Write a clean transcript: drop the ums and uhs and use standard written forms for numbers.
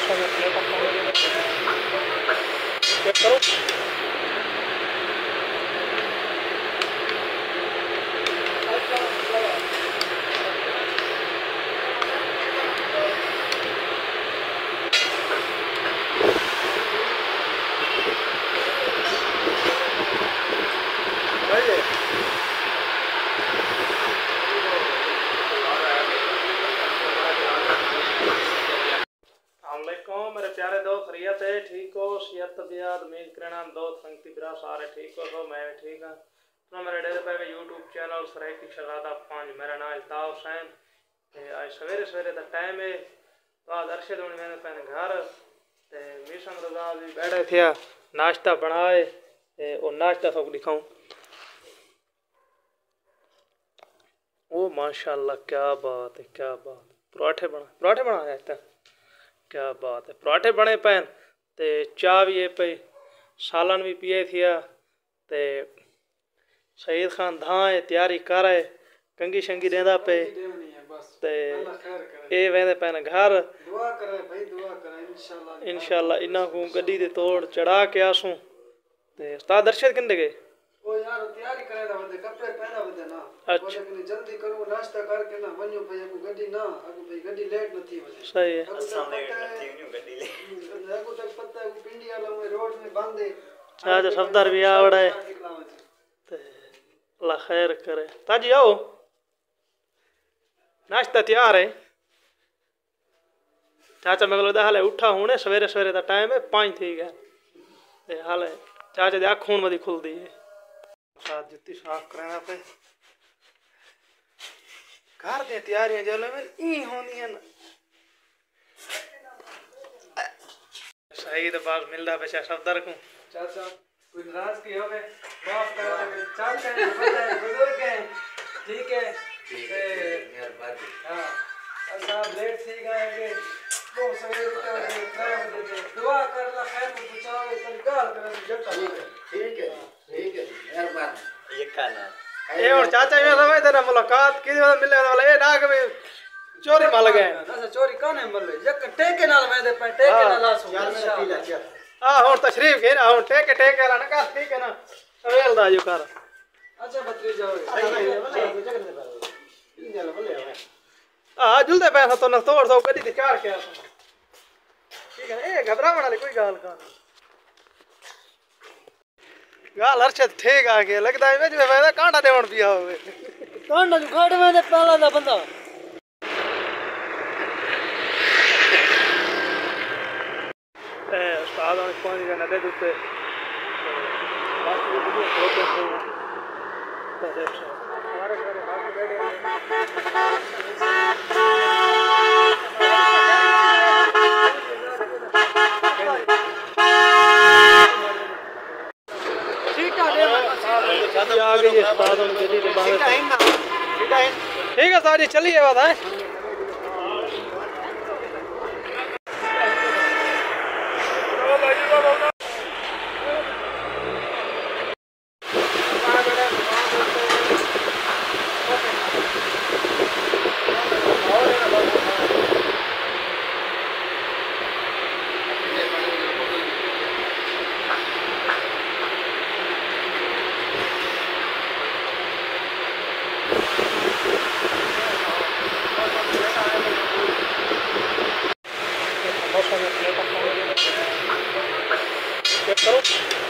Check करो। मेरे प्यारे दोस्त खैरियत है, ठीक हो? सेहत तबीयत उम्मीद करना दोस्त संगती बिरा सारे ठीक हो। तो मैं भी ठीक हाँ। तो मेरे डेरे पे यूट्यूब चैनल सराइकी शहजादा 5 मेरा नाम अल्ताफ हुसैन। आज सवेरे सवेरे का टाइम है। तो आज अरशद होने मैंने पैन घर मिशन रजा भी बैठे थे नाश्ता बनाए और नाश्ता सब दिखाऊं। ओ माशाल्लाह क्या बात है, क्या बात। पराठे बनाए आज तक, क्या बात है। पराठे बने पैन ते चाह भी है पे, सालन भी पिए थिया ते सईद खान धाए तैयारी कर है, कंगी शंगी देंदा पे ते ए वेंदे पैन घर। दुआ करे भाई, दुआ करे इंशाल्लाह इन्ना को गड्डी दे तोड़ चढ़ा के आसूं ते उस्ताद अरशद किंदे गए? ओ यार तैयारी करे दा वदे कपड़े पहना वदे ना। अच्छा बोले कि जल्दी करो नाश्ता करके ना वन्यो भाई को गड्डी ना अगु भाई गड्डी लेट न थी वदे। सही है। गड्डी ले अगु तक पता है पिंडी वाला में रोड में बंद है। आज सफदर भी आवड़ा है ते अल्लाह खैर करे। ताजी आओ नाश्ता तैयार है। चाचा मैं लगता हाले उठा होने सवेरे सवेरे का टाइम है 5 थी गया हाले चाचा दी अख हूं मदी खुलदी है। साथ जुत्ती साफ करना पे घर दी तैयारियां जले में ई होंदियां न। सही तो बात मिलदा पेशा सफदर को। चाचा कोई नाराज की होवे माफ कर दे। चाचा ने पता है बुजुर्ग है, ठीक है मेहरबानी। हां साहब लेट थी गए के तो सवेरे उठ दुआ कर ला खैर में पूछावे तन गाल करे जट्टा। ठीक है मेहरबानी। ये खाना ए और चाचा ये समझ तेरा मुलाकात की मिले वाला ए ना के चोरी मल गए। अच्छा चोरी काने मल एक टेके नाल मैं दे पे टेके नाल आसू इंशाल्लाह। हां और तशरीफ है ना टेके ला ना का ठीक है ना सवेल दा जो कर। अच्छा बतरी जाओगे हां जुलदे पैसा तो न तोड़ दो गड्डी ते चार के ठीक है। ए घबरावण वाली कोई गाल का गाल अरशद ठीक आ गया लगता है मैं मैं कांटा देवण पिया होवे। कांटा जो खाड़ में दे पहला दा बंदा उस्ताद ने पानी का नदे दुते बाकी वीडियो फोटो तो देख हमारे सारे बाकी बैठे आ गई उस्ताद ने गड्डी के बाहर। ठीक है सारी चलिए बात है। चेक करो।